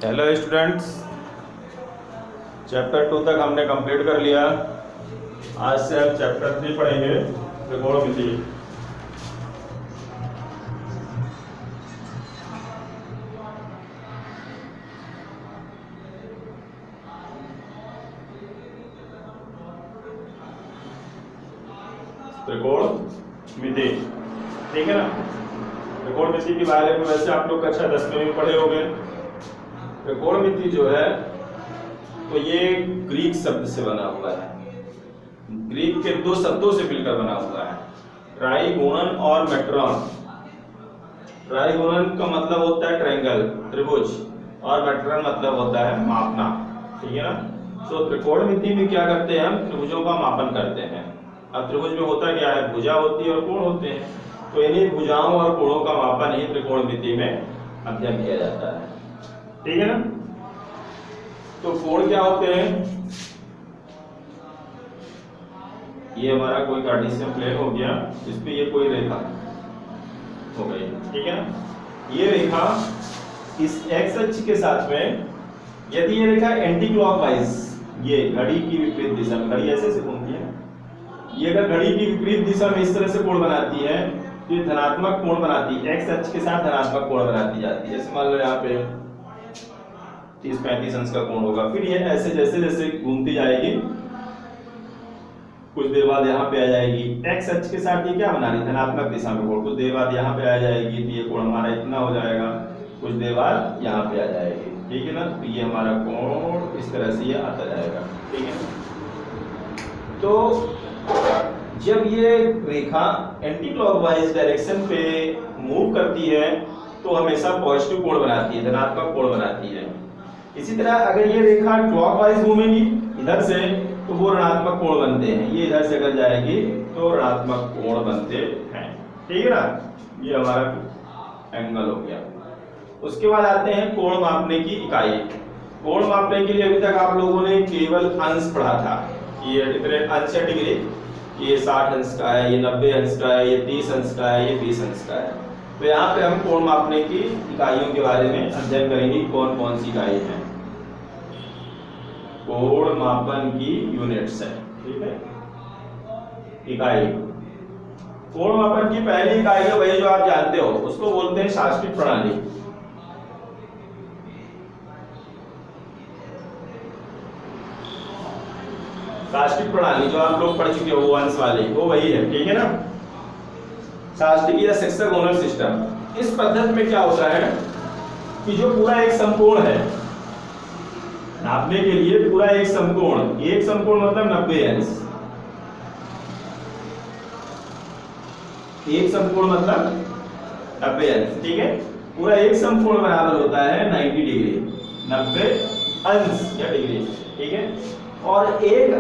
Hello students, chapter 2 तक हमने complete कर लिया। आज से हम चैप्टर 3 पढ़ेंगे, त्रिकोणमिति। त्रिकोणमिति, ठीक है ना। त्रिकोणमिति के बारे में वैसे आप लोग कक्षा 10 में भी पढ़े होंगे। त्रिकोणमिति जो है तो ये ग्रीक शब्द से बना हुआ है। ग्रीक के दो शब्दों से मिलकर बना हुआ है, ट्राइगोनन और मेट्रॉन। ट्राइगोनन का मतलब होता है ट्रायंगल, त्रिभुज, और मेट्रॉन मतलब होता है मापना, ठीक है ना। तो त्रिकोणमिति में क्या करते हैं, हम त्रिभुजों का मापन करते हैं। अब त्रिभुज में होता क्या है, भुजा होती है और कोण होते हैं, तो इन्हीं भुजाओं और कोणों का मापन ही त्रिकोणमिति में अध्ययन किया जाता है, ठीक है ना। तो कोण क्या होते हैं, ये हमारा कोई कार्टेशियन प्लेन हो गया, इस पे ये कोई रेखा हो गई, ठीक है ना। ये रेखा इस एक्स अक्ष के साथ में, यदि ये रेखा एंटी क्लॉकवाइज, ये घड़ी की विपरीत दिशा में, घड़ी ऐसे से घूमती है, ये अगर घड़ी की विपरीत दिशा में इस तरह से कोण बनाती है तो ये धनात्मक कोण बनाती है, एक्स अक्ष के साथ धनात्मक कोण बनाती जाती है। जैसे मान लो यहाँ पे 30-35 अंश का कोण होगा, फिर ये ऐसे जैसे जैसे घूमती जाएगी, कुछ देर बाद यहाँ पे आ जाएगी। एक्स अक्ष के साथ ये क्या बना रही है, धनात्मक दिशा में कोण, कुछ देर बाद यहाँ पे आ जाएगी, तो ये कोण हमारा इतना हो जाएगा, कुछ देर बाद यहाँ पे आ जाएगी, ठीक है ना। तो ये हमारा कोण इस तरह से ये आता जाएगा, ठीक है। तो जब ये रेखा एंटी क्लॉकवाइज डायरेक्शन पे मूव करती है तो हमेशा पॉजिटिव कोण बनाती है, धनात्मक कोण बनाती है। इसी तरह अगर ये रेखा क्लॉकवाइज घूमेगी इधर से तो वो ऋणात्मक कोण बनते हैं, ये इधर से अगर जाएगी तो ऋणात्मक कोण बनते हैं, ठीक है ना। ये हमारा एंगल हो गया। उसके बाद आते हैं कोण मापने की इकाई। कोण मापने के लिए अभी तक आप लोगों ने केवल अंश पढ़ा था, ये कितने अंश है, डिग्री, ये 60 अंश का है, ये 90 अंश का है, ये 30 अंश का है, ये 20 अंश का है। तो यहाँ पे हम कोण मापने की इकाइयों के बारे में अध्ययन करेंगे, कौन कौन सी इकाई है। कोण मापन की यूनिट्स है, ठीक है। इकाई, कोण मापन की पहली इकाई है वही जो आप जानते हो, उसको बोलते हैं शास्त्रीय प्रणाली। शास्त्रीय प्रणाली जो आप लोग पढ़ चुके हो, वो अंश वाली, वो वही है, ठीक है ना। शास्त्रीय या सेक्सागोनल सिस्टम। इस पद्धति में क्या होता है कि जो पूरा एक समकोण है, नापने के लिए पूरा एक समकोण, एक समकोण मतलब 90 अंश, एक समकोण मतलब 90 अंश, ठीक है। पूरा एक समकोण बराबर होता है 90 डिग्री, 90 अंश या डिग्री, ठीक है। और एक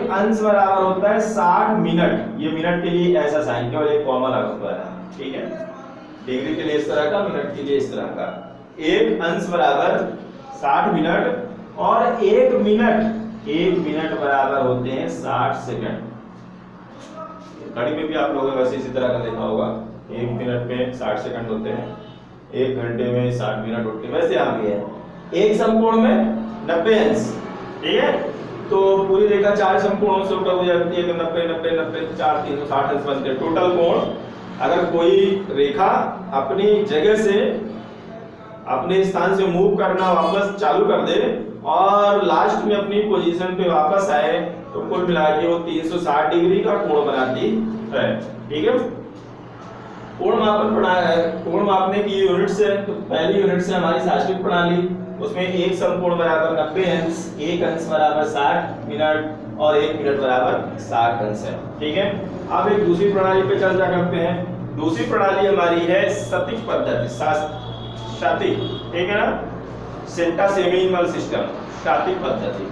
अंश बराबर होता है 60 मिनट। ये मिनट के लिए ऐसा साइन, केवल एक कॉमा लगा हुआ है, ठीक है। डिग्री के लिए इस तरह का, मिनट के लिए इस तरह का। एक अंश बराबर 60 मिनट, और एक मिनट बराबर होते हैं 60 सेकंड। घड़ी में भी आप लोगों ने वैसे इसी तरह का देखा होगा, एक मिनट में 60 सेकंड होते हैं, एक घंटे में 60 मिनट होते हैं, वैसे यहाँ भी है। एक समकोण में 90 अंश, ठीक है। तो पूरी रेखा 4 समकोणों से उठा हो जाती है, तो 90 90 90 4 360 अंश बनते हैं टोटल कोण। अगर कोई रेखा अपनी जगह से, अपने स्थान से मूव करना वापस चालू कर दे और लास्ट में अपनी पोजीशन पे वापस आए, तो कुल मिला के वो 360 डिग्री का कोण बनाती है, ठीक है। कोण मापने की यूनिट्स है, तो पहली यूनिट से हमारी शास्त्रीय प्रणाली, उसमें एक समकोण बराबर 90 अंश, एक अंश बराबर 60 मिनट, और एक मिनट बराबर 60 अंश है, ठीक है। अब एक दूसरी प्रणाली पे चर्चा करते हैं। दूसरी प्रणाली हमारी है सतिक पद्धति, शातिक, ठीक है ना, सेंटासेमिनल सिस्टम, शातिक पद्धति।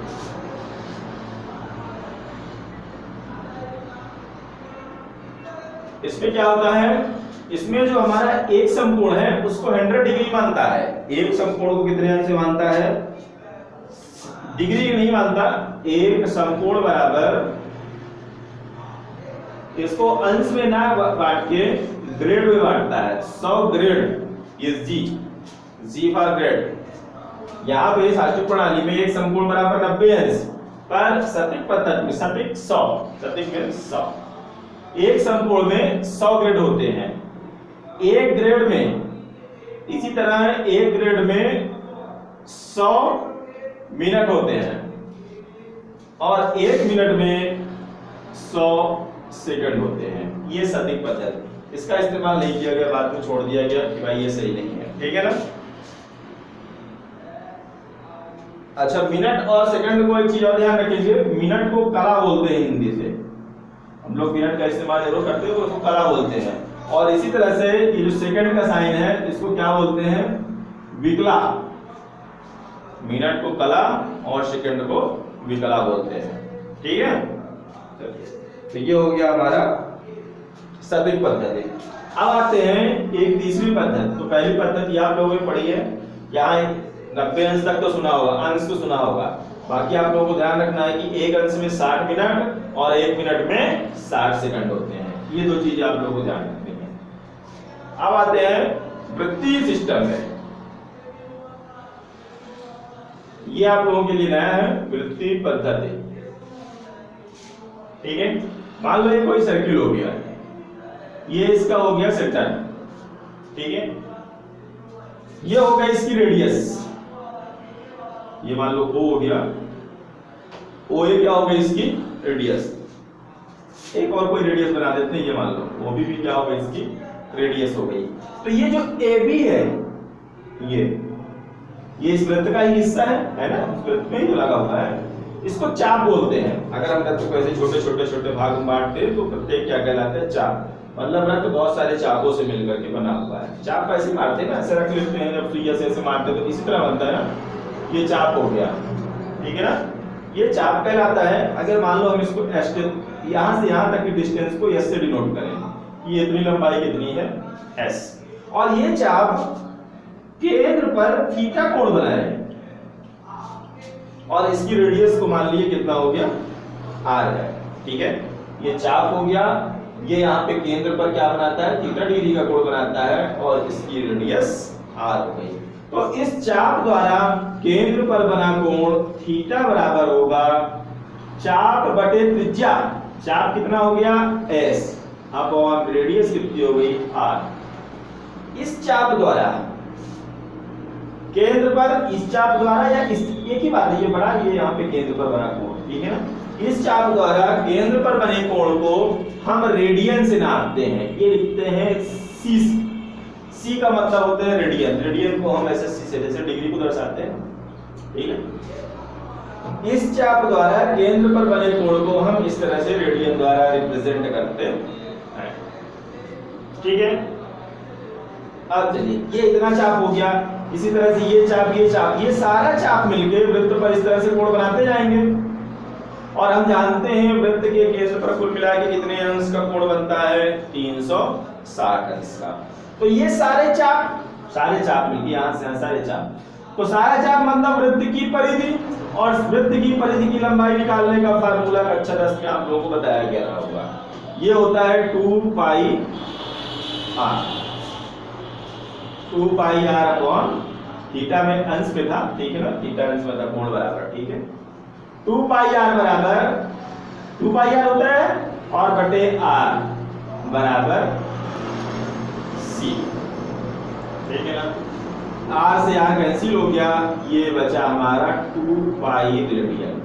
इसमें क्या होता है, इसमें जो हमारा एक समकोण है उसको 100 डिग्री मानता है। एक समकोण को कितने अंश से मानता है, डिग्री नहीं मानता। एक समकोण बराबर, इसको अंश में ना बांट के ग्रेड में बांटता है, 100 ग्रेड ये जी फॉर ग्रेड। यहाँ पे शास्त्रीय प्रणाली में एक समकोण बराबर 90 अंश, पर सटीक पद्धति में सटीक 100, सटीक में 100, एक समकोण में 100 ग्रेड होते हैं। एक ग्रेड में इसी तरह एक ग्रेड में 100 मिनट होते हैं और एक मिनट में 100 सेकंड होते हैं। ये सटीक पद्धति, इसका इस्तेमाल नहीं किया गया, बाद में छोड़ दिया गया कि भाई ये सही नहीं है, ठीक है ना। अच्छा, मिनट और सेकंड को एक चीज और ध्यान रखेंगे, मिनट को कला बोलते हैं हिंदी से, हम लोग मिनट का इस्तेमाल जरूर करते हैं, उसको कला बोलते हैं। और इसी तरह से ये जो सेकंड का साइन है इसको क्या बोलते हैं, विकला। मिनट को कला और सेकंड को विकला बोलते हैं, ठीक है। तो ये हो गया हमारा सटीक पद्धति। अब आते हैं एक तीसरी पद्धति। तो पहली पद्धति आप लोगों ने पढ़ी है, यहाँ 90 अंश तक तो सुना होगा, अंश तो सुना होगा, बाकी आप लोगों को ध्यान रखना है कि एक अंश में 60 मिनट और एक मिनट में 60 सेकंड होते हैं। ये दो चीजें आप लोगों को ध्यान रखनी है। अब आते हैं वृत्तीय सिस्टम में, ये आप लोगों के लिए नया है, वृत्तीय पद्धति, ठीक है। मान लो ये कोई सर्किल हो गया, ये इसका हो गया सेंटर, ठीक है। ये हो गया इसकी रेडियस, ये मान लो O हो गया, ओ ये क्या हो गई इसकी रेडियस। एक और कोई रेडियस बना देते हैं, ये मान लो वो भी क्या हो गई इसकी रेडियस हो गई। तो ये जो AB है, ये इस वृत्त का ही हिस्सा है ना, इस वृत्त में ही तो लगा हुआ है, इसको चाप बोलते हैं। अगर हम वृत्त को ऐसे छोटे छोटे छोटे भाग में बांटते हैं तो प्रत्येक क्या कहलाता है, चाप। मतलब वृत्त बहुत सारे चापों से मिलकर के बना हुआ है। चाप ऐसे मारते हैं ना, ऐसे रख लेते हैं, जब सुइया से ऐसे मारते हैं तो इसी तरह बनता है ना, ये चाप हो गया, ठीक है ना। ये चाप कहलाता है। अगर मान लो हम इसको यहाँ से यहाँ तक की डिस्टेंस को S से डिनोट करें, ये इतनी लंबाई कितनी है S, और ये चाप केंद्र पर थीटा कोण बनाए और इसकी रेडियस को मान लिए कितना हो गया R है, ठीक है। ये चाप हो गया, ये यहाँ पे केंद्र पर क्या बनाता है, थीटा डिग्री का कोण बनाता है और इसकी रेडियस R हो गई। तो इस चाप द्वारा केंद्र पर बना कोण थीटा बराबर होगा चाप बटे त्रिज्या। चाप कितना हो गया S अपॉन रेडियस कितनी हो गई R। इस चाप द्वारा केंद्र पर, इस चाप द्वारा या इस, एक ही बात है, ये बड़ा, ये यहाँ पे केंद्र पर बना कोण, ठीक है ना। इस चाप द्वारा केंद्र पर बने कोण को हम रेडियन से नापते हैं, ये लिखते हैं C का मतलब होता है रेडियन। रेडियन को हम ऐसे C से, जैसे डिग्री को दर्शाते हैं, ठीक है। इस चाप द्वारा केंद्र पर बने कोण को हम इस तरह से रेडियन द्वारा रिप्रेजेंट करते हैं, ठीक है। अब चलिए, ये इतना चाप हो गया। इसी तरह से ये चाप, ये सारा चाप मिलके वृत्त पर इस तरह से कोण बनाते जाएंगे। और हम जानते हैं वृत्त के केंद्र पर कुल मिला के कितने अंश का कोण बनता है, 360 अंश का। तो ये सारे चाप मिलके यहाँ से सारे चाप, तो सारा चाप मतलब वृत्त की परिधि, और वृत्त की परिधि की लंबाई निकालने का फार्मूला कक्षा 10 में आप लोगों को बताया गया होगा। ये होता है 2 पाई r अपॉन थीटा में अंश पे था, ठीक है ना, थीटा अंश में था, कोण बराबर, ठीक है। 2 पाई r बराबर 2 पाई r होता है और बटे r बराबर c, ठीक है ना। r से r कैंसिल हो गया, ये बचा हमारा 2 पाई रेडियन,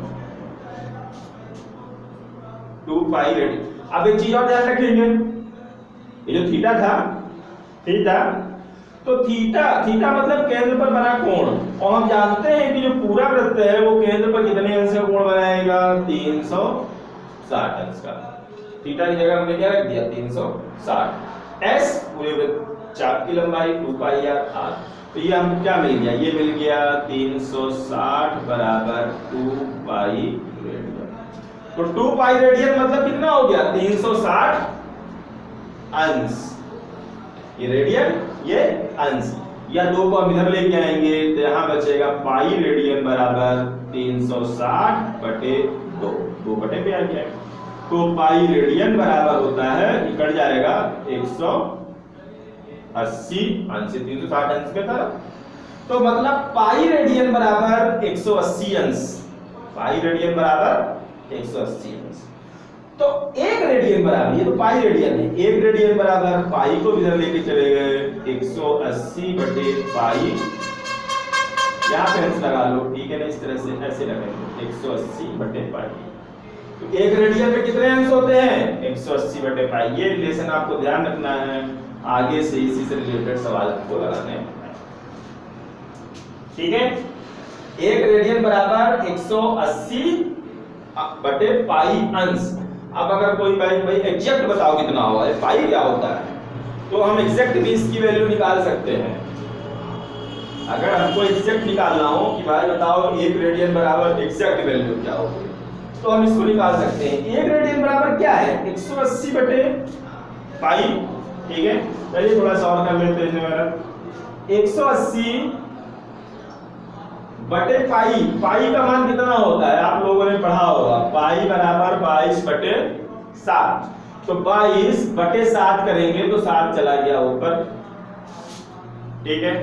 2 पाई रेडियन। अब एक चीज और ध्यान रखेंगे, ये जो थीटा था, तो थीटा मतलब केंद्र पर बना कोण, और हम जानते हैं कि जो पूरा वृत्त है वो केंद्र पर कितने अंश का कोण बनाएगा, 360 अंश का। थीटा की जगह हमने क्या रख दिया, 360। S पूरे वृत्त चाप की लंबाई 2 पाई r। तो ये हम क्या मिल गया, ये मिल गया 360 बराबर 2 पाई रेडियन। तो 2 पाई रेडियन मतलब कितना हो गया, 360 अंश। ये रेडियन, ये अंश, या 2 को हम इधर लेके आएंगे तो यहाँ बचेगा पाई रेडियन बराबर 360 बटे 2 बटे पे आ गया। तो पाई रेडियन बराबर होता है, कट जाएगा 180 180 अंश, 360 अंश में था। तो मतलब पाई रेडियन बराबर 180 अंश, पाई रेडियन बराबर 180 अंश। तो एक रेडियन बराबर, ये तो पाई रेडियन है, एक रेडियन बराबर पाई को इधर लेके चले गए 180 बटे पाई, यहाँ पे अंश लगा लो, ठीक है ना, इस तरह से ऐसे लगाएंगे 180 बटे पाई। तो एक रेडियन में कितने अंश होते हैं? 180 बटे पाई। ये रिलेशन आपको ध्यान रखना है, आगे से इसी से रिलेटेड सवाल आपको लगाने हैं, ठीक है। एक रेडियन बराबर 180 बटे पाई अंश। अब अगर कोई भाई एग्जैक्ट बताओ कितना होगा, पाई क्या होता है, तो हम एग्जैक्ट भी इसकी वैल्यू निकाल सकते हैं। अगर हमको एग्जैक्ट निकालना हो कि भाई बताओ एक रेडियन बराबर एग्जैक्ट वैल्यू क्या होगी, तो हम इसको निकाल सकते हैं। एक रेडियन बराबर क्या है? 180 बटे पाई, ठीक है। चलिए थोड़ा सा और कर लेते हैं। 180 बटे पाई, पाई का मान कितना होता है आप लोगों ने पढ़ा होगा, पाई बराबर 22 बटे 7। तो 22 बटे 7 करेंगे तो 7 चला गया ऊपर, ठीक है,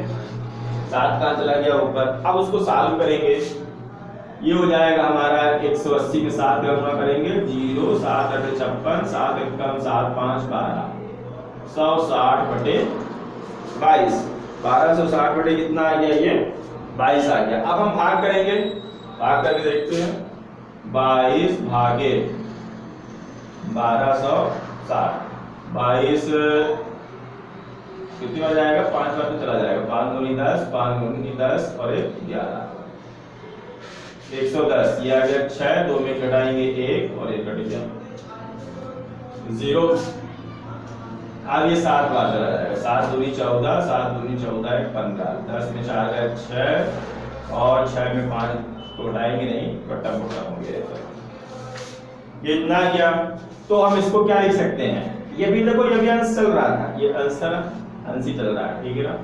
7 कहां चला गया ऊपर। अब उसको सॉल्व करेंगे, ये हो जाएगा हमारा 180 में 7 का गुणा करेंगे 0, 7 अठे 56, 7 एकम 7 5 12, 160 बटे 22, 1260 बटे कितना आ गया, ये 22 आ गया। अब हम भाग करेंगे, भाग करके देखते हैं, 22 भागे 1260, 22 कितनी बार जाएगा, 5 बार तो चला जाएगा, 5 दूनी 10, 5 दूनी 10 और 1 11, 110। ये आ गया 6, 2 में घटाएंगे 1 और 1 कट गया 0। अब ये 7 बार चला जाएगा, 7 दूनी 14, 7 दूनी 14 1 15, 10 में 4 गए 6 और 6 में 5 तो घटाएंगे नहीं, बट्टा मोटा होंगे, ये इतना गया। तो हम इसको क्या लिख सकते हैं, ये भी देखो ये भी अंश चल रहा था, ये अंश था ना, अंश ही चल रहा है, ठीक है ना।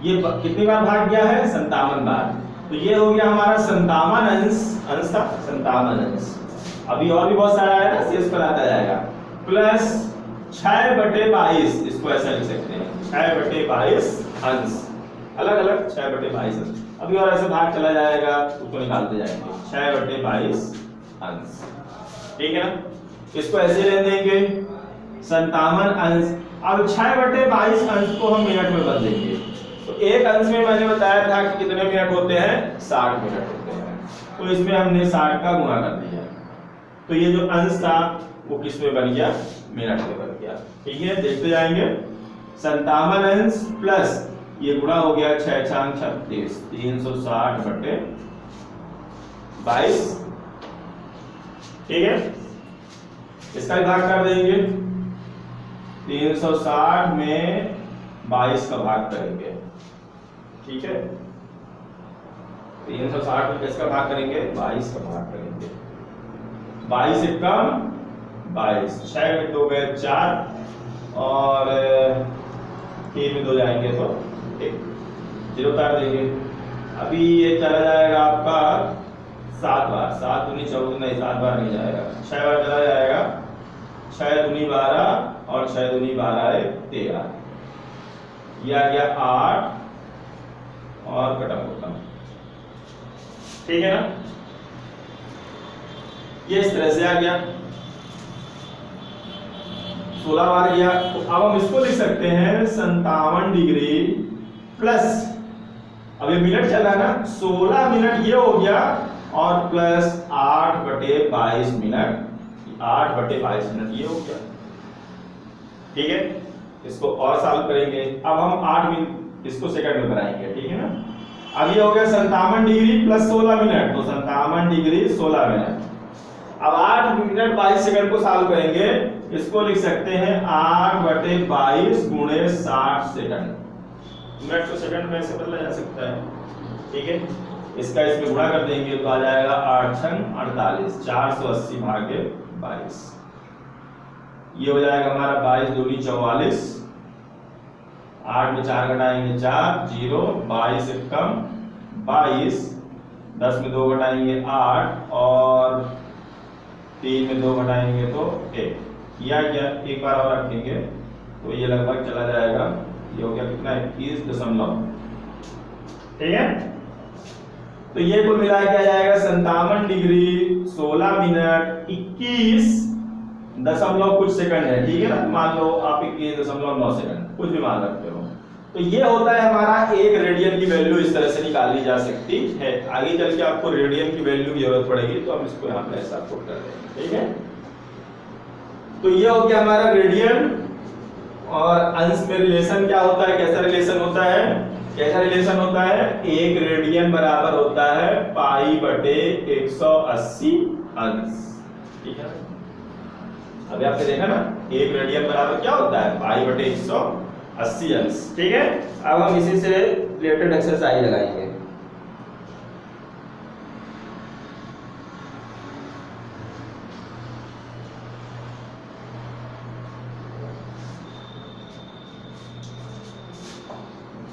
ये कितनी बार भाग गया है? 57 बार। तो ये हो गया हमारा 57 अंश, अंश था 57 अंश। अभी और भी बहुत सारा है ना, शेष पर आता जाएगा, प्लस 6 बटे 22, इसको ऐसा लिख सकते हैं 6 बटे 22 अंश, अलग अलग 6 बटे 22 अंश। अभी और ऐसे भाग चला जाएगा, उसको निकालते जाएंगे 6 बटे 22 अंश, ठीक है ना। इसको ऐसे ले देंगे 57 अंश। अब 6 बटे 22 अंश को हम मिनट में बदलेंगे। तो एक अंश में मैंने बताया था कि कितने मिनट होते हैं, 60 मिनट होते हैं। तो इसमें हमने 60 का गुणा कर दिया, तो ये जो अंश था वो किस में बन गया, मिनट में बन गया, ठीक है। देखते जाएंगे 57 अंश प्लस ये गुणा हो गया 6 6 36, 360 बटे 22, ठीक है। इसका भी भाग कर देंगे, 360 में 22 का भाग करेंगे, ठीक है। 360 में किसका भाग करेंगे, 22 का भाग करेंगे, 22 एकम 22, 6 में 2 गए 4 और 3 में 2 जाएंगे तो 1, 0 उतार देंगे। अभी ये चला जाएगा आपका 7 बार, 7 दूनी 14 नहीं, 7 बार नहीं जाएगा, 6 बार चला जाएगा, 6 दूनी 12 और 6 दूनी 12 1 13, ये आ गया 8 और खत्म होता, ठीक है ना। ये इस तरह से आ गया, 16 बार गया। तो अब हम इसको लिख सकते हैं 57 डिग्री प्लस, अब ये मिनट चल रहा है ना, 16 मिनट ये हो गया और प्लस 8 बटे 22 मिनट, 8 बटे 22 मिनट ये हो गया, ठीक है। इसको और सॉल्व करेंगे, अब हम 8 मिनट इसको सेकंड में बनाएंगे, ठीक है ना। अब ये हो गया 57 डिग्री प्लस 16 मिनट, तो 57 डिग्री 16 मिनट। अब 8 मिनट 22 सेकंड को सॉल्व करेंगे, इसको लिख सकते हैं 8 बटे 22 गुणे 60 सेकंड। मिनट को सेकंड में ऐसे बदला जा सकता है, ठीक है। इसका इसमें गुणा कर देंगे तो आ जाएगा 8 छंग 48, 480 भागे 22, ये हो जाएगा हमारा 22 दूनी 44, 8 में 4 घटाएंगे 4, 0, 22 एकम 22, 10 में 2 घटाएंगे 8 और 3 में 2 घटाएंगे तो 1, या एक बार और रखेंगे तो ये लगभग चला जाएगा ये हो गया कितना 21 दशमलव, ठीक है। तो ये कुल मिला के आ जाएगा 57 डिग्री 16 मिनट 21 दशमलव कुछ सेकंड है, ठीक है ना। मान लो आप 21.9 सेकंड कुछ भी मान सकते हो। तो ये होता है हमारा एक रेडियन की वैल्यू, इस तरह से निकाली जा सकती है। आगे चल के आपको रेडियन की वैल्यू की जरूरत पड़ेगी तो हम इसको यहाँ पे ऐसा पुट कर देंगे, ठीक है। तो ये हो गया हमारा रेडियन। और अंश में रिलेशन क्या होता है, कैसा रिलेशन होता है, कैसा रिलेशन होता है, एक रेडियन बराबर होता है पाई बटे 180 अंश, ठीक है। अभी आपने देखा ना, एक रेडियन बराबर क्या होता है पाई बटे 180 अंश, ठीक है। अब हम इसी से रिलेटेड एक्सरसाइज लगाएंगे।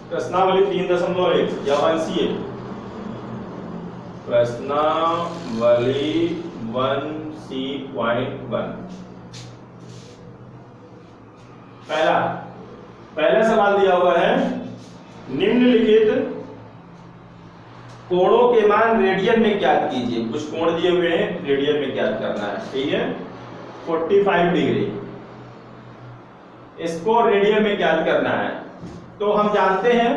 प्रश्नावली 3.1 या अंशीय, प्रश्नावली 1C.1। पहला सवाल दिया हुआ है, निम्नलिखित कोणों के मान रेडियन में ज्ञात कीजिए। कुछ कोण दिए हुए हैं, रेडियन में ज्ञात करना है, ठीक है। 45 डिग्री, इसको रेडियन में ज्ञात करना है। तो हम जानते हैं,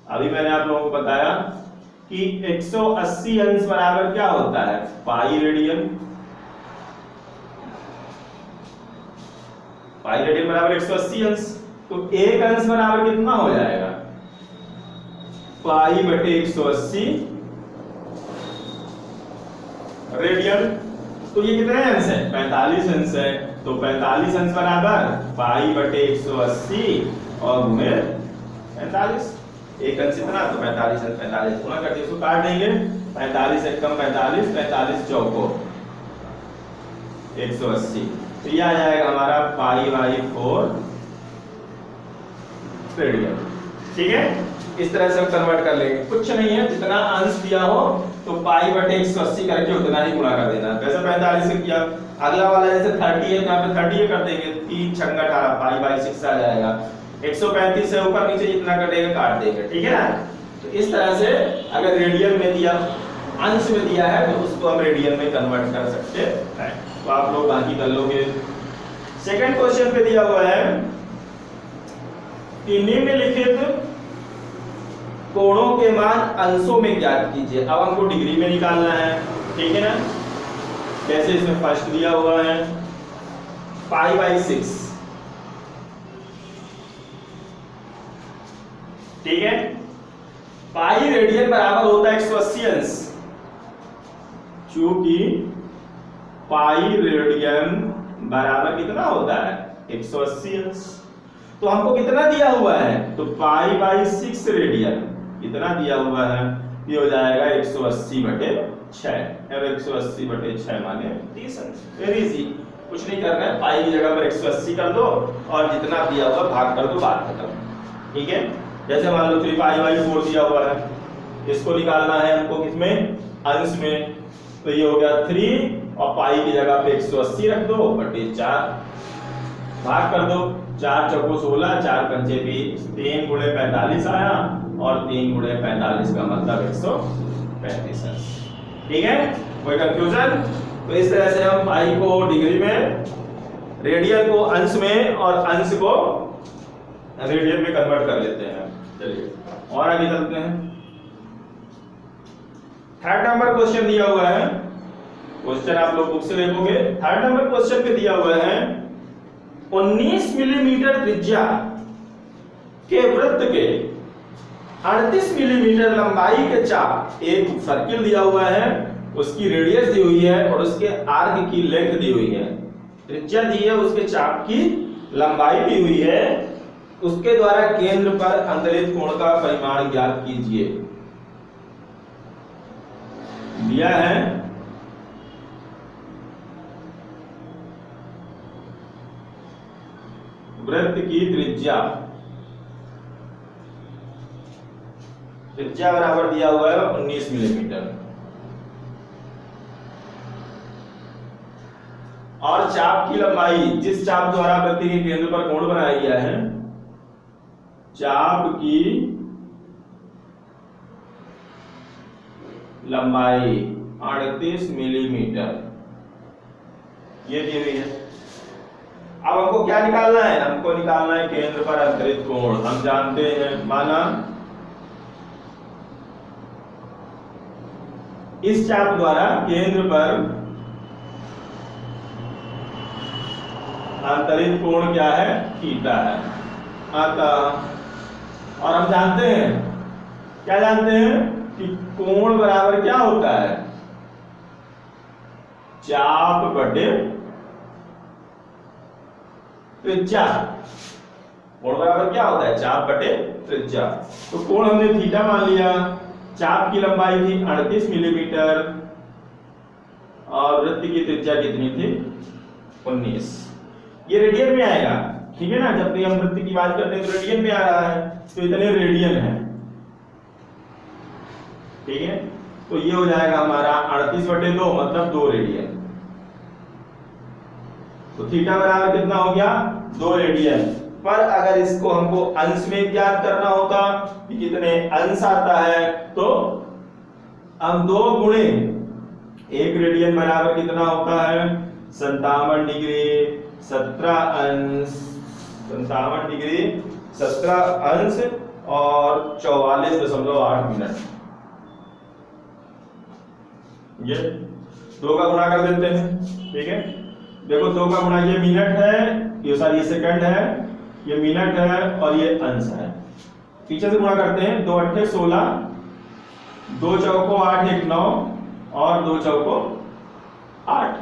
अभी मैंने आप लोगों को बताया कि 180 अंश बराबर क्या होता है पाई रेडियन। पाई रेडियन बराबर 180 अंश, तो एक अंश बराबर कितना हो जाएगा पाई बटे 180 रेडियन। तो ये कितने अंश है 45 अंश है, तो 45 अंश बराबर पाई बटे 180 और गुणे 45। एक अंश इतना तो 45 अंश 45 गुणा करके इसको काट देंगे, 45 एक कम 45, 45 चौको 180। तो ये आ जाएगा हमारा पाई बाई 4 रेडियन, ठीक है। इस तरह से हम कन्वर्ट कर लेंगे, कुछ नहीं है, जितना अंश दिया हो तो पाई बटे 180 करके उतना ही गुणा कर देना। वैसे 45 से किया, अगला वाला जैसे 30 है, यहाँ पे 30 कर देंगे, 3 छंगा 18 पाई बाई 6 आ जाएगा। 135 से ऊपर नीचे जितना कटेगा काट देंगे, ठीक है ना। तो इस तरह से अगर रेडियन में दिया, अंश में दिया है, तो उसको हम रेडियन में कन्वर्ट कर सकते हैं। तो आप लोग बाकी कर लोगे। सेकंड क्वेश्चन पे दिया हुआ है कि निम्नलिखित कोणों के मान अंशों में ज्ञात कीजिए। अब हमको डिग्री में निकालना है, ठीक है ना। कैसे, इसमें फर्स्ट दिया हुआ है पाई बाई 6, ठीक है। पाई रेडियन बराबर होता है 180 अंश, चूंकि पाई रेडियन बराबर कितना होता है 180 अंश। तो हमको कितना दिया हुआ है, तो पाई बाई 6 रेडियन इतना दिया हुआ है, ये हो जाएगा 180 बटे 6। अब 180 बटे 6 माने 30 अंश। वेरी इजी, कुछ नहीं करना है, पाई की जगह पर 180 कर दो और जितना दिया हुआ भाग कर दो, बात खत्म, ठीक है। जैसे मान लो 3 पाई बाई 4 दिया हुआ है, इसको निकालना है हमको किसमें, अंश में। तो ये हो गया 3 और पाई की जगह पे 180 रख दो बटे 4, भाग कर दो, 4 चौको 16, 4 पंचे 20, 3 गुणे 45 आया और 3 गुणे 45 का मतलब 135 अंश, ठीक है। कोई कंफ्यूजन? तो इस तरह से हम पाई को डिग्री में, रेडियन को अंश में और अंश को रेडियन में कन्वर्ट कर लेते हैं। चलिए और आगे चलते हैं। थर्ड नंबर क्वेश्चन दिया हुआ है, क्वेश्चन आप लोग बुक से देखोगे। थर्ड नंबर क्वेश्चन पे दिया हुआ है 19 मिलीमीटर त्रिज्या के वृत्त के 38 मिलीमीटर लंबाई के चाप, एक सर्किल दिया हुआ है, उसकी रेडियस दी हुई है और उसके आर्क की लेंथ दी हुई है। त्रिज्या दी है, उसके चाप की लंबाई दी हुई है, उसके द्वारा केंद्र पर अंतरित कोण का परिमाण ज्ञात कीजिए। दिया है वृत्त की त्रिज्या, त्रिज्या बराबर दिया हुआ है 19 मिलीमीटर और चाप की लंबाई, जिस चाप द्वारा वृत्त के केंद्र पर कोण बनाया गया है, चाप की लंबाई 38 मिलीमीटर, ये दी हुई है। अब हमको क्या निकालना है? हमको निकालना है केंद्र पर अंतरित कोण। हम जानते हैं, माना इस चाप द्वारा केंद्र पर अंतरित कोण क्या है? थीटा है। अतः और हम जानते हैं, क्या जानते हैं कि कोण बराबर क्या होता है? चाप बटे त्रिज्या। कोण बराबर क्या होता है? चाप बटे त्रिज्या। तो कोण हमने थीटा मान लिया, चाप की लंबाई थी 38 मिलीमीटर और वृत्त की त्रिज्या कितनी थी? 19। ये रेडियन में आएगा, ठीक है ना? जब भी हम वृत्त की बात करते हैं तो रेडियन में आ रहा है, तो इतने रेडियन है, ठीक है? तो ये हो जाएगा हमारा 38/2 मतलब 2 रेडियन। तो थीटा बराबर कितना हो गया? 2 रेडियन। पर अगर इसको हमको अंश में ज्ञात करना होता कि कितने अंश आता है, तो हम 2 गुणे 1 रेडियन बराबर कितना होता है? 57 डिग्री 17 अंश, 57 डिग्री 17 अंश और 44.8 मिनट। ये 2 का गुणा कर देते हैं, ठीक है? देखो 2 का गुणा, ये मिनट है, ये सॉरी ये सेकंड है, ये मिनट है और ये अंश है। पीछे से गुणा करते हैं, 2 8 16, 2 चौको 8 1 9 और 2 चौको 8,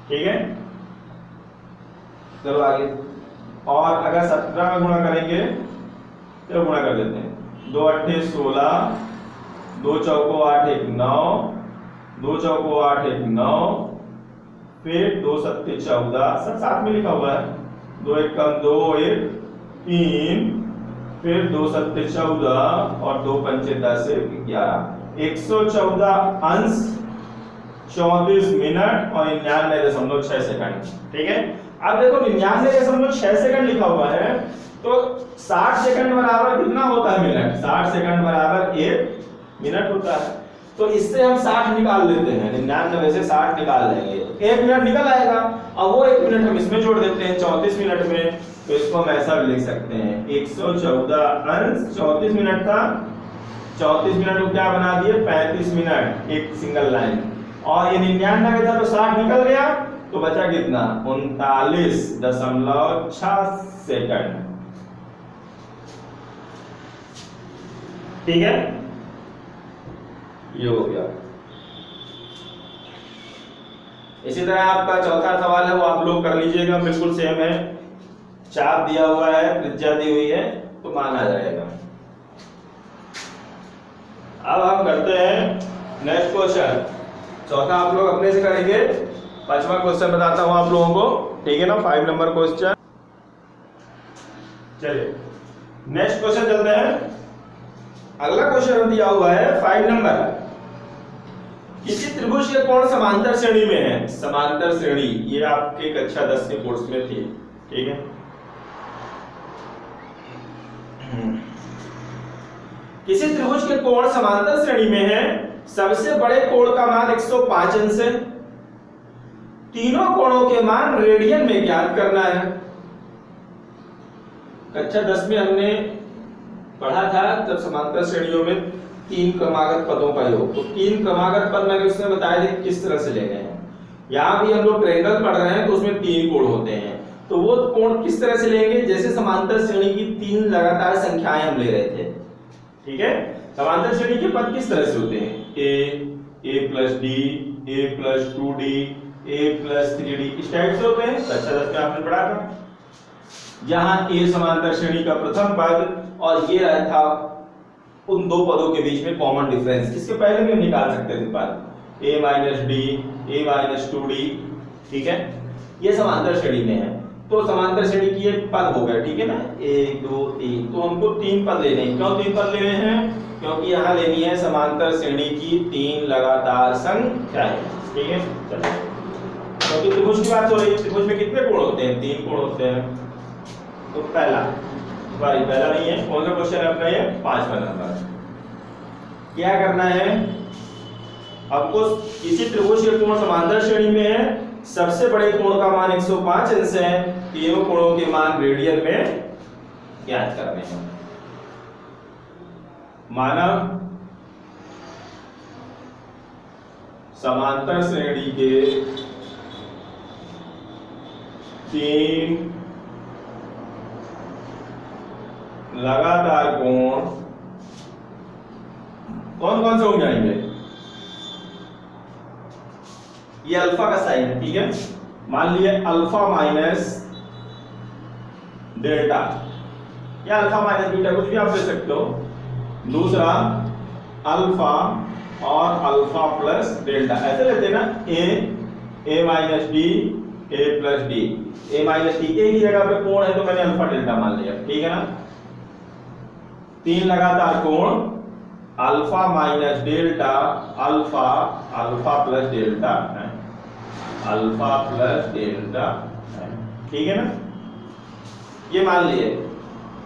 ठीक है? चलो आगे। और अगर 17 में गुणा करेंगे तो गुणा कर देते हैं, 2 8 16, 2 चौको 8 1 9, 2 चौको 8 1 9, फिर 2 7 14, सब साथ में लिखा हुआ है, 2 1 कम 2 1 3, फिर 2 7 14 और 2 5 10 11, 114 अंश 34 मिनट और 99.6 सेकंड, ठीक है? अब देखो 99.6 सेकंड लिखा हुआ है, तो 60 सेकंड बराबर कितना होता है मिनट? 60 सेकंड बराबर 1 मिनट होता है। तो इससे हम 60 निकाल लेते हैं, 99 से 60 निकाल लेंगे, 1 मिनट निकल आएगा। अब वो 1 मिनट हम इसमें जोड़ देते हैं 34 मिनट में, तो इसको हम ऐसा भी लिख सकते हैं, 114 अंश 34 मिनट था, 34 मिनट को क्या बना दिए? 35 मिनट, एक सिंगल लाइन। और ये 99 था तो 60 निकल गया, तो बचा कितना? 39.6 सेकंड, ठीक है? ये हो गया। इसी तरह आपका चौथा सवाल है, वो आप लोग कर लीजिएगा, बिल्कुल सेम है, चाप दिया हुआ है, त्रिज्या दी हुई है, तो माना जाएगा। अब हम करते हैं नेक्स्ट क्वेश्चन। चौथा आप लोग अपने से करेंगे, 5वां क्वेश्चन बताता हूं आप लोगों को, ठीक है ना? 5 नंबर क्वेश्चन। चलिए नेक्स्ट क्वेश्चन चलते हैं। अगला क्वेश्चन दिया हुआ है 5 नंबर, किसी त्रिभुज के कोण समांतर श्रेणी में है। समांतर श्रेणी ये आपके कक्षा 10 के कोर्स में थी, ठीक है? किसी त्रिभुज के कोण समांतर श्रेणी में है, सबसे बड़े कोण का मान 105 अंश है, तीनों कोणों के मान रेडियन में ज्ञात करना है। कक्षा 10 में हमने पढ़ा था जब समांतर श्रेणियों में 3 क्रमागत पदों का योग, तो 3 क्रमागत पद मैंने उसमें बताया था किस तरह से लेने हैं। यहाँ भी हम लोग ट्रायंगल पढ़ रहे हैं तो उसमें 3 कोण होते हैं, तो वो कोण किस तरह से लेंगे? जैसे समांतर श्रेणी की 3 लगातार संख्याएं हम ले रहे थे, ठीक है? समांतर श्रेणी के पद किस तरह से होते हैं? a plus d, a plus 2d, a plus 3d, इस टाइप से होते हैं। कक्षा 10 में आपने पढ़ा था, जहां a समांतर श्रेणी का प्रथम पद और ये रहा था उन 2 पदों के बीच में कॉमन डिफरेंस, इसके पहले भी हम निकाल सकते थे पद, a minus d, a minus 2d, ठीक है? ये समांतर श्रेणी में है, तो समांतर श्रेणी की ये पद हो गए, ठीक है ना? 1 2 3, तो हमको 3 पद लेने हैं। क्यों 3 पद लेने हैं? क्योंकि यहाँ लेनी है समांतर श्रेणी की 3 लगातार संख्याएं, ठीक है? चलो क्योंकि त्रिभुज की बात हो रही है, त्रिभुज में कितने कोण होते हैं? 3 कोण होते हैं। तो पहला नहीं है, कौन सा क्वेश्चन है अपना ये? 5वां नंबर। क्या करना है आपको? किसी त्रिभुज के कोण समांतर श्रेणी में है, सबसे बड़े कोण का मान 105 अंश है, तीनों कोणों के मान रेडियन में ज्ञात करने हैं। माना समांतर श्रेणी के 3 लगातार कोण कौन कौन से हो जाएंगे? ये अल्फा का साइन है, ठीक है। मान लिए अल्फा माइनस डेल्टा या अल्फा माइनस बीटा, कुछ भी आप ले सकते हो। दूसरा अल्फा और अल्फा प्लस डेल्टा, ऐसे लेते हैं ना, a minus d, a plus d. A minus d a की जगह पे कोण है तो मैंने अल्फा डेल्टा मान लिया, ठीक है ना। 3 लगातार कोण alpha minus delta, alpha alpha plus delta है, अल्फा प्लस डेल्टा है, ठीक है ना। ये मान लिए।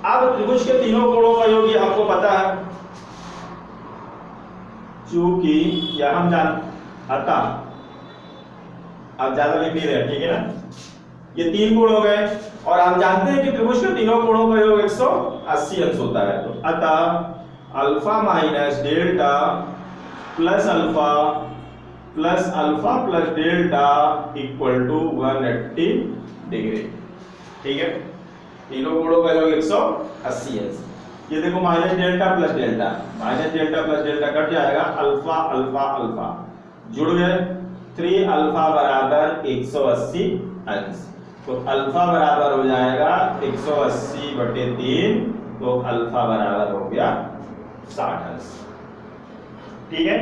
अब त्रिभुज के तीनों कोणों का योग ये हमको पता है, चूंकि यह हम जान अतः अब ज्यादा लिख नहीं रहे, ठीक है ना। ये 3 कोण हो गए और हम जानते हैं कि त्रिभुज के तीनों कोणों का योग 180 अंश होता है। तो अतः alpha minus delta plus alpha plus delta equal to 180 degree, ठीक है। तीनों कोणों का योग 180 अंश। ये देखो minus delta plus delta cut जाएगा, अल्फा अल्फा अल्फा जुड़ गए, 3 अल्फा बराबर 180 अंश। तो अल्फा बराबर हो जाएगा 180/3, तो अल्फा बराबर हो गया 60 अंश, ठीक है।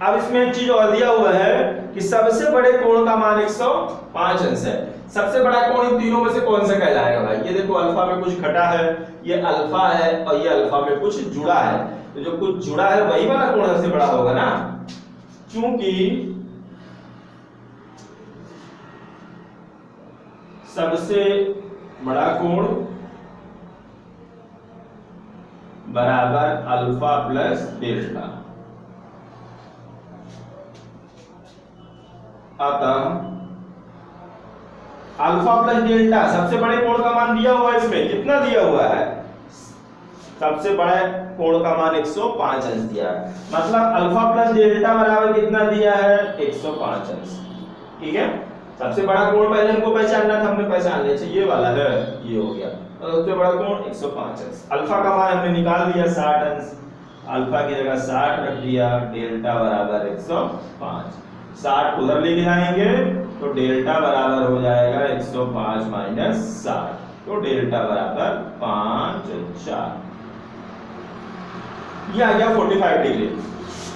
अब इसमें एक चीज और दिया हुआ है कि सबसे बड़े कोण का मान 105 अंश है। सबसे बड़ा कोण इन तीनों में से कौन सा कहलाएगा भाई? ये देखो अल्फा में कुछ घटा है, ये अल्फा है और ये अल्फा में कुछ जुड़ा है, तो जो कुछ जुड़ा है वही वाला कोण सबसे बड़ा होगा ना, क्योंकि सबसे बड़ा कोण बराबर अल्फा प्लस डेल्टा। अतः अल्फा प्लस डेल्टा सबसे बड़े कोण का मान दिया हुआ है, इसमें कितना दिया हुआ है? सबसे बड़ा कोण का मान 105 अंश दिया है, मतलब अल्फा प्लस डेल्टा बराबर कितना दिया है? 105 अंश, ठीक है। सबसे बड़ा कोण पहले हमको पहचानना था, हमने पहचान लिया, ये वाला है, ये हो गया। सबसे बड़ा कोण 105 अंश। अल्फा का मान हमने निकाल दिया 60 अंश, अल्फा की जगह 60 रख दिया, डेल्टा बराबर 105। 60 उधर लेके जाएंगे तो डेल्टा बराबर हो जाएगा 105 माइनस 60, तो डेल्टा बराबर 5 4। ये आ गया 45 डिग्री।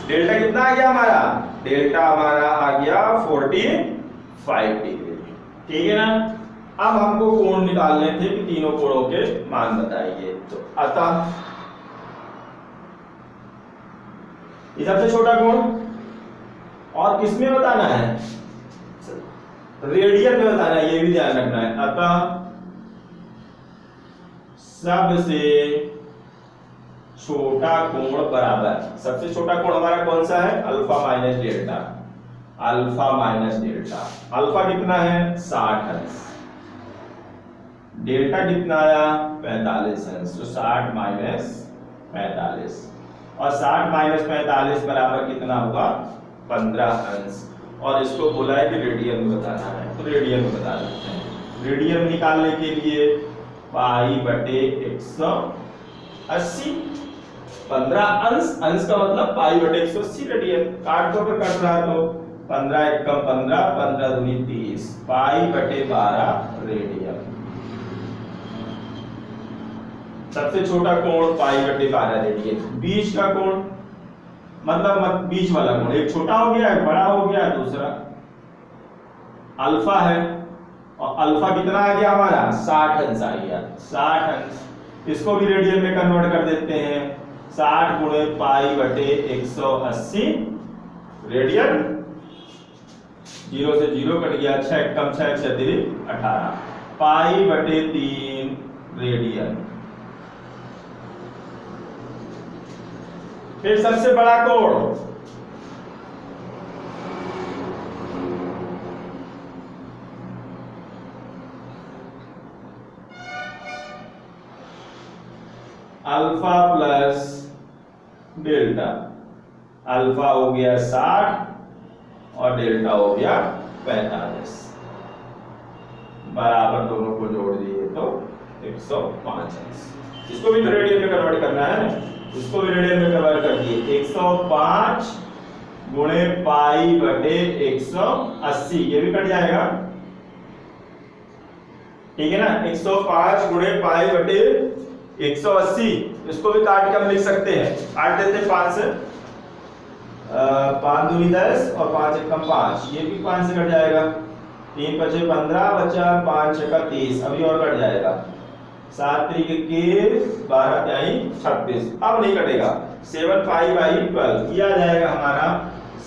डेल्टा कितना आ गया हमारा? डेल्टा हमारा आ गया 45 डिग्री, ठीक है ना। अब हमको कोण निकालने थे कि तीनों कोणों के मान बताइए। तो अतः ये सबसे छोटा कोण, और किसमें बताना है? रेडियन में बताना है, ये भी ध्यान रखना है। अतः सबसे छोटा कोण बराबर, सबसे छोटा कोण हमारा कौन सा है? Alpha minus delta, alpha minus delta. Alpha कितना है? 60 अंश। डेल्टा कितना आया? 45 अंश। तो 60 माइनस 45, और 60 माइनस 45 बराबर कितना होगा? 15 अंश। और इसको बोला है कि रेडियन में बताना है, तो रेडियन में बता देते हैं। रेडियन निकालने के लिए पाई बटे 180, 15 अंश, अंश का मतलब पाई बटे 180 रेडियन। काट दो, कट रहा तो 15 एकम 15, 15 दूनी 30, पाई बटे 12 रेडियन। सबसे छोटा कोण पाई बटे 12 रेडियन। बीच का कोण मतलब बीच वाला कोण, एक छोटा हो गया, एक बड़ा हो गया, दूसरा अल्फा है, और अल्फा कितना आ गया हमारा? 60 अंश आ गया, 60 अंश। इसको भी रेडियन में कन्वर्ट कर देते हैं, 60 गुणे पाई बटे 180 रेडियन 0 से 0 कट गया, 6 कम 6 6 18 पाई बटे 3 रेडियन। फिर सबसे बड़ा कोण अल्फा प्लस डेल्टा, अल्फा हो गया 60 और डेल्टा हो गया 45, बराबर दोनों को जोड़ दिए तो 105 अंश। इसको भी तो रेडियन में कन्वर्ट करना है, इसको भी रेडियन में कन्वर्ट कर दिए। 105 गुणे पाई बटे 180, ये भी कट जाएगा, ठीक है ना। 105 गुणे पाई बटे 180, इसको भी काट के हम लिख सकते हैं, काट देते हैं 5 से, 5 दूनी 10 और 5 एकम 5, ये भी 5 से कट जाएगा, 3 5 15 बचा, 5 6 30, अभी और कट जाएगा, 7 3 21 12 36, अब नहीं कटेगा। 7 पाई बाई 12 ये आ जाएगा हमारा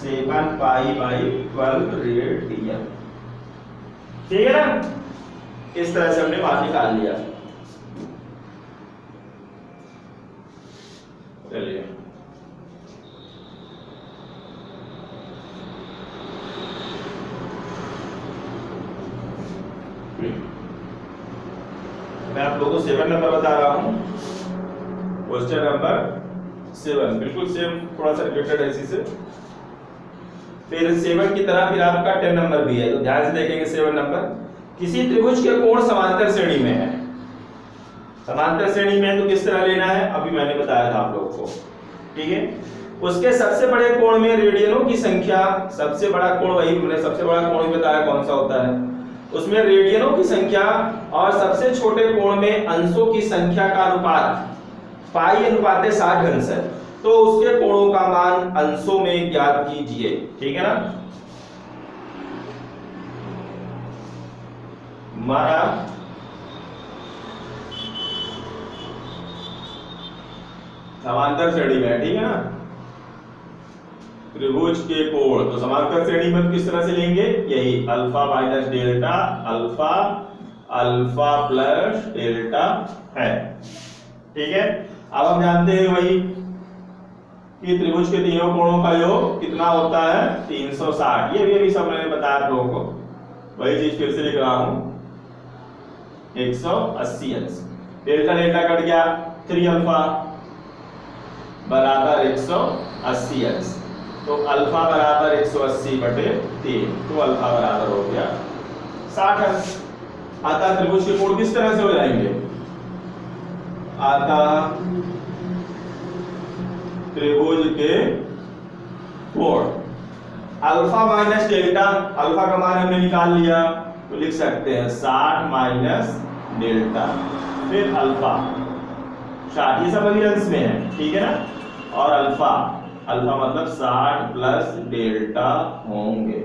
7 पाई बाई 12 रेडियन, ठीक है ना। इस तरह से हमने मान निकाल लिया। चलिए मैं आप लोगों को 7 नंबर बता रहा हूं, क्वेश्चन नंबर 7 बिल्कुल सेम, थोड़ा सा रिलेटेड है इसी से। फिर 7 की तरह फिर आपका 10 नंबर भी है, तो ध्यान से देखेंगे। 7 नंबर, किसी त्रिभुज के कोण समांतर श्रेणी में है, समांतर श्रेणी में तो किस तरह लेना है अभी मैंने बताया था आप लोगों को, ठीक है। उसके सबसे बड़े कोण में रेडियनों की संख्या, सबसे बड़ा कोण वही हमने सबसे बड़ा कोण भी बताया कौन सा होता है, उसमें रेडियनों की संख्या और सबसे छोटे कोण में अंशों की संख्या का अनुपात पाई अनुपात 60 अंश है, तो उसके कोणों का मान अंशों में ज्ञात कीजिए, ठीक है ना। हमारा समांतर श्रेणी में, ठीक है ना, त्रिभुज के कोण, तो समांतर श्रेणी में किस तरह से लेंगे, यही alpha minus delta, alpha alpha plus delta है, ठीक है। अब हम जानते हैं वही कि त्रिभुज के तीनों कोणों का योग कितना होता है 360, ये भी अभी सब मैंने बताया आप लोगों को, वही चीज फिर से लिख रहा हूं 180 अंश। डेल्टा डेल्टा कट गया, 3 अल्फा बराबर 180 अंश, तो अल्फा बराबर 180 बटे 3, तो अल्फा बराबर हो गया 60 अंश। आता त्रिभुज के कोण किस तरह से हो जाएंगे, आता त्रिभुज के कोण अल्फा माइनस डेल्टा, अल्फा का मान हमने निकाल लिया तो लिख सकते हैं 60 माइनस डेल्टा, फिर अल्फा 60, ये सब अभी अंश में है, ठीक है ना, और अल्फा, अल्फा मतलब 60 प्लस डेल्टा होंगे।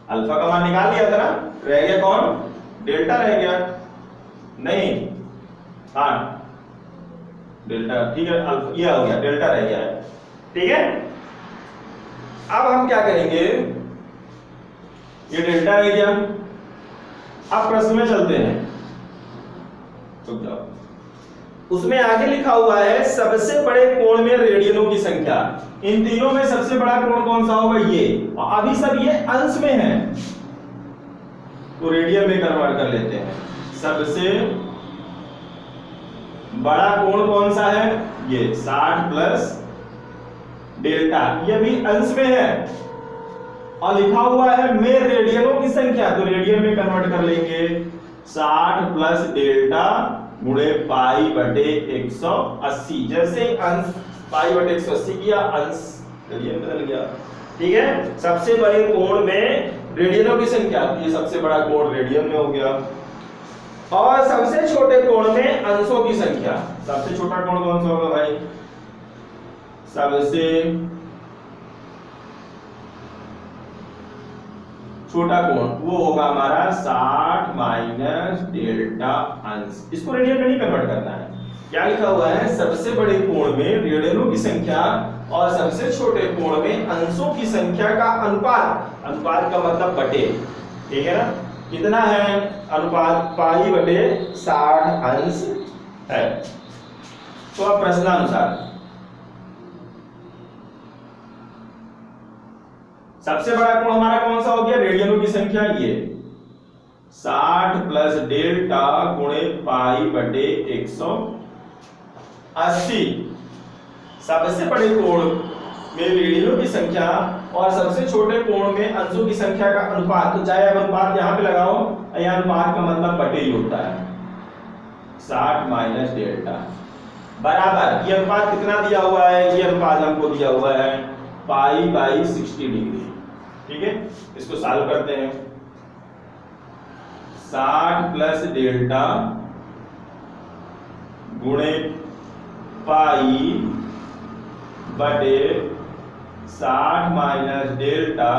अल्फा का मान निकाल लिया था ना, रह गया कौन, डेल्टा रह गया, नहीं हाँ डेल्टा, ठीक है, अल्फा ये हो गया, डेल्टा रह गया है, ठीक है। अब हम क्या करेंगे, ये डेल्टा रह गया, अब प्रश्न में चलते हैं, रुक जाओ, उसमें आगे लिखा हुआ है सबसे बड़े कोण में रेडियनों की संख्या, इन तीनों में सबसे बड़ा कोण कौन सा होगा, ये, और अभी सब ये अंश में है तो रेडियन में कन्वर्ट कर लेते हैं। सबसे बड़ा कोण कौन सा है, ये 60 प्लस डेल्टा, ये भी अंश में है और लिखा हुआ है में रेडियनों की संख्या, तो रेडियन में कन्वर्ट कर लेंगे 60 प्लस डेल्टा गुणे पाई बटे 180, जैसे अंश पाई बटे 180 किया, अंश रेडियन बदल गया, ठीक है। सबसे बड़े कोण में रेडियनों की संख्या, ये सबसे बड़ा कोण रेडियन में हो गया, और सबसे छोटे कोण में अंशों की संख्या, सबसे छोटा कोण कौन सा होगा भाई, सबसे छोटा कोण वो होगा हमारा 60 माइनस डेल्टा अंश, इसको रेडियन में नहीं कन्वर्ट करना है, क्या लिखा हुआ है, सबसे बड़े कोण में रेडियनों की संख्या और सबसे छोटे कोण में अंशों की संख्या का अनुपात, अनुपात का मतलब बटे, ठीक है ना, कितना है अनुपात, पाई बटे 60 अंश है। तो अब प्रश्नानुसार सबसे बड़ा कोण हमारा कौन सा हो गया, रेडियनों की संख्या, ये 60 प्लस डेल्टा गुणे पाई बटे 180। सबसे बड़े कोण में रेडियनों की संख्या और सबसे छोटे कोण में अंशों की संख्या का अनुपात, तो चाहे अब अनुपात यहां पे लगाओ, यह अनुपात का मतलब बटे ही होता है, 60 माइनस डेल्टा बराबर, ये अनुपात कितना दिया हुआ है, ये अनुपात हमको दिया हुआ है पाई बाई 60 डिग्री, ठीक है। इसको सॉल्व करते हैं, 60 प्लस डेल्टा गुणे पाई बटे 60 माइनस डेल्टा,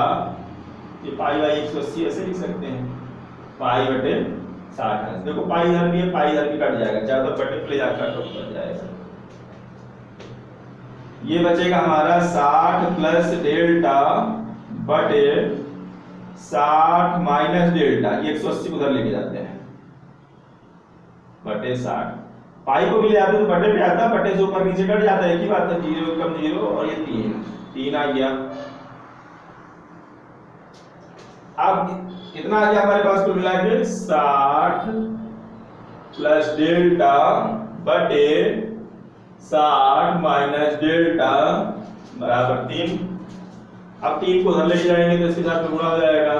ये पाई बाई 180 ऐसे लिख सकते हैं, पाई बटे 60। देखो पाई इधर भी है, पाई इधर भी कट जाएगा, ज्यादा बटे प्ले जाकर तो कट जाएगा, ये बचेगा हमारा 60 प्लस डेल्टा बटे 60 माइनस डेल्टा, ये 180 उधर लेके जाते हैं, बटे 60, पाई को भी ले आते तो बटे पे आता, बटे से ऊपर नीचे कट जाता है, एक ही बात है, 0 कम 0 और ये 3 आ गया। अब कितना आ गया हमारे पास कुल मिला के, 60 प्लस डेल्टा बटे 60 माइनस डेल्टा बराबर 3। अब 3 को उधर ले जाएंगे तो इसके साथ गुणा हो जाएगा,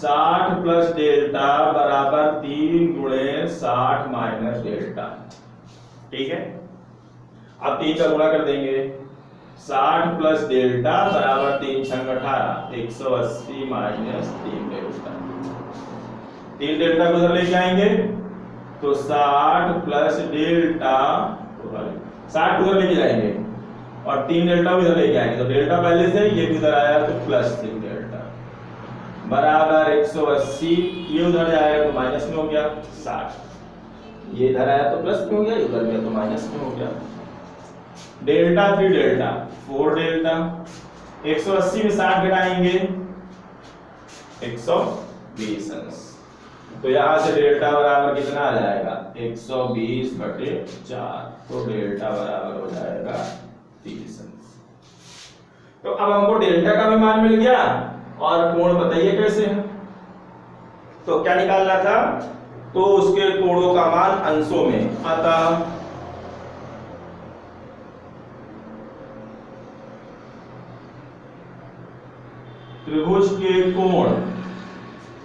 60 प्लस डेल्टा बराबर 3 गुणे 60 माइनस डेल्टा, ठीक है। अब 3 का गुणा कर देंगे, 60 प्लस डेल्टा बराबर 3 छंग 18, 180 माइनस 3 डेल्टा, 3 डेल्टा को उधर लेके आएंगे तो 60 प्लस डेल्टा, 60 उधर लेके जाएंगे और 3 डेल्टा इधर लेके आएंगे, तो डेल्टा पहले से ये भी इधर आया तो प्लस 3 डेल्टा बराबर 180, ये उधर जाएगा तो माइनस में हो गया 60, ये इधर आया तो प्लस में हो गया, इधर गया तो माइनस में हो गया, डेल्टा 3 डेल्टा 4 डेल्टा, 180 में 60 घटाएंगे 120 अंश, तो यहां से डेल्टा बराबर कितना आ जाएगा, 120 बटे 4, तो डेल्टा बराबर हो जाएगा 30 अंश। तो अब हमको डेल्टा का भी मान मिल गया और कोण बताइए कैसे है, तो क्या निकालना था, तो उसके कोणों का मान अंशों में, अतः त्रिभुज के कोण,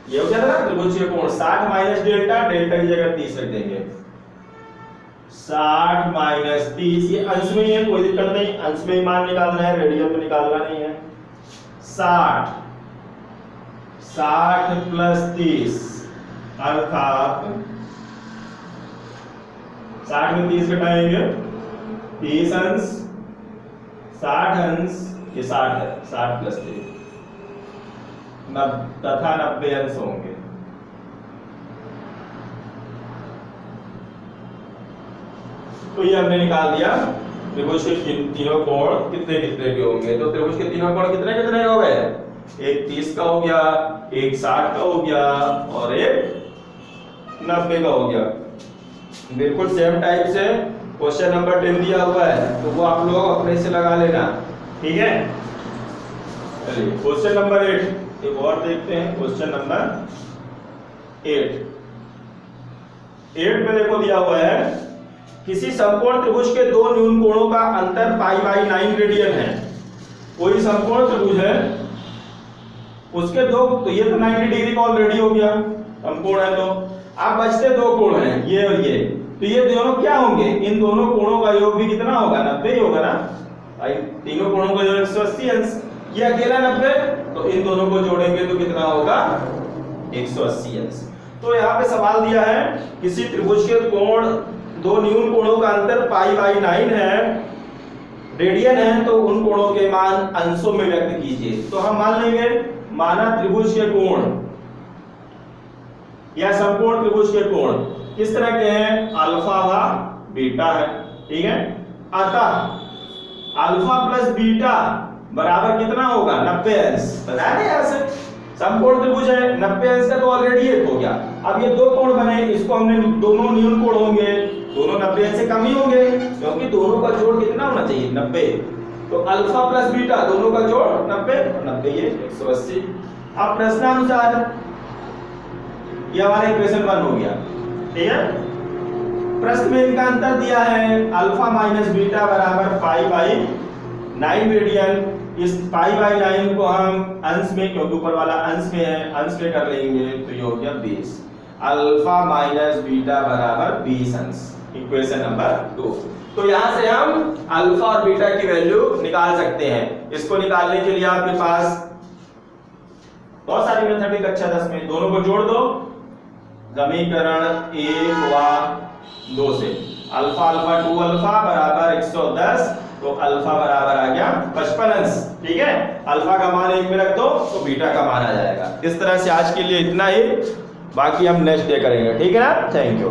ये हो गया था ना त्रिभुज के कोण, 60 माइनस डेल्टा, डेल्टा की जगह 30 रख देंगे, 60 माइनस 30, ये अंश में ही है, कोई दिक्कत नहीं, अंश में ही मान निकालना है, रेडियन में निकालना नहीं है, 60 प्लस 30 अर्थात 60 में 30 घटाएंगे 30 अंश, 60 अंश, ये 60 है, 60 प्लस 30 तथा 90 अंश होंगे। तो ये हमने निकाल दिया त्रिभुज के तीनों कोण कितने कितने के होंगे, तो त्रिभुज के तीनों कोण कितने कितने हो गए, एक 30 का हो गया, एक 60 का हो गया और एक 90 का हो गया। बिल्कुल सेम टाइप से क्वेश्चन नंबर 10 दिया हुआ है, तो वो आप लोग अपने से लगा लेना, ठीक है। चलिए क्वेश्चन नंबर 8 एक और देखते हैं, क्वेश्चन नंबर 8 में देखो दिया हुआ है, किसी समकोण त्रिभुज के दो न्यून कोणों का अंतर पाई बाई 9 रेडियन है। कोई समकोण त्रिभुज है, उसके दो, तो ये तो 90 डिग्री का ऑलरेडी हो गया, समकोण है, तो अब बचते दो कोण हैं, ये और ये, तो ये दोनों क्या होंगे, इन दोनों कोणों का योग भी कितना होगा, 90 ही होगा ना, तीनों कोणों का योग 180 अंश, ये अकेला 90, तो इन दोनों को जोड़ेंगे तो कितना होगा, 180 अंश। तो यहाँ पे सवाल दिया है, किसी त्रिभुज के कोण, दो न्यून कोणों का अंतर पाई बाई 9 है, रेडियन है, तो उन कोणों के मान अंशों में व्यक्त कीजिए। तो हम मान लेंगे, माना त्रिभुज के कोण या समकोण त्रिभुज के कोण किस तरह के हैं, अल्फा व बीटा है, ठीक है। अतः अल्फा प्लस बीटा बराबर कितना होगा 90 अंश। बताया ना यहाँ से समकोण त्रिभुज है, 90 अंश का तो ऑलरेडी एक हो गया। अब ये दो कोण बने, इसको हमने दोनों न्यून कोण होंगे, दोनों 90 अंश से कम ही होंगे क्योंकि दोनों का जोड़ कितना होना चाहिए 90। तो अल्फा प्लस बीटा दोनों का जोड़ 90 और 90 ये 180। अब प्रश्नानुसार ये हमारा इक्वेशन 1 हो गया, ठीक है। प्रश्न में इनका अंतर दिया है अल्फा माइनस बीटा बराबर पाई बाई 9 रेडियन। इस पाई बाई 9 को हम अंश में, क्योंकि ऊपर वाला अंश में है, अंश में कर लेंगे तो ये हो गया 20। अल्फा माइनस बीटा बराबर 20 अंश, इक्वेशन नंबर 2। तो यहां से हम अल्फा और बीटा की वैल्यू निकाल सकते हैं। इसको निकालने के लिए आपके पास बहुत सारी मेथड है कक्षा 10 में। दोनों को जोड़ दो समीकरण 1 व 2 से। अल्फा अल्फा 2 अल्फा बराबर 110, तो अल्फा बराबर आ गया 55 अंश, ठीक है। अल्फा का मान 1 में रख दो तो बीटा का मान आ जाएगा। इस तरह से आज के लिए इतना ही, बाकी हम नेक्स्ट डे करेंगे, ठीक है ना। Thank you.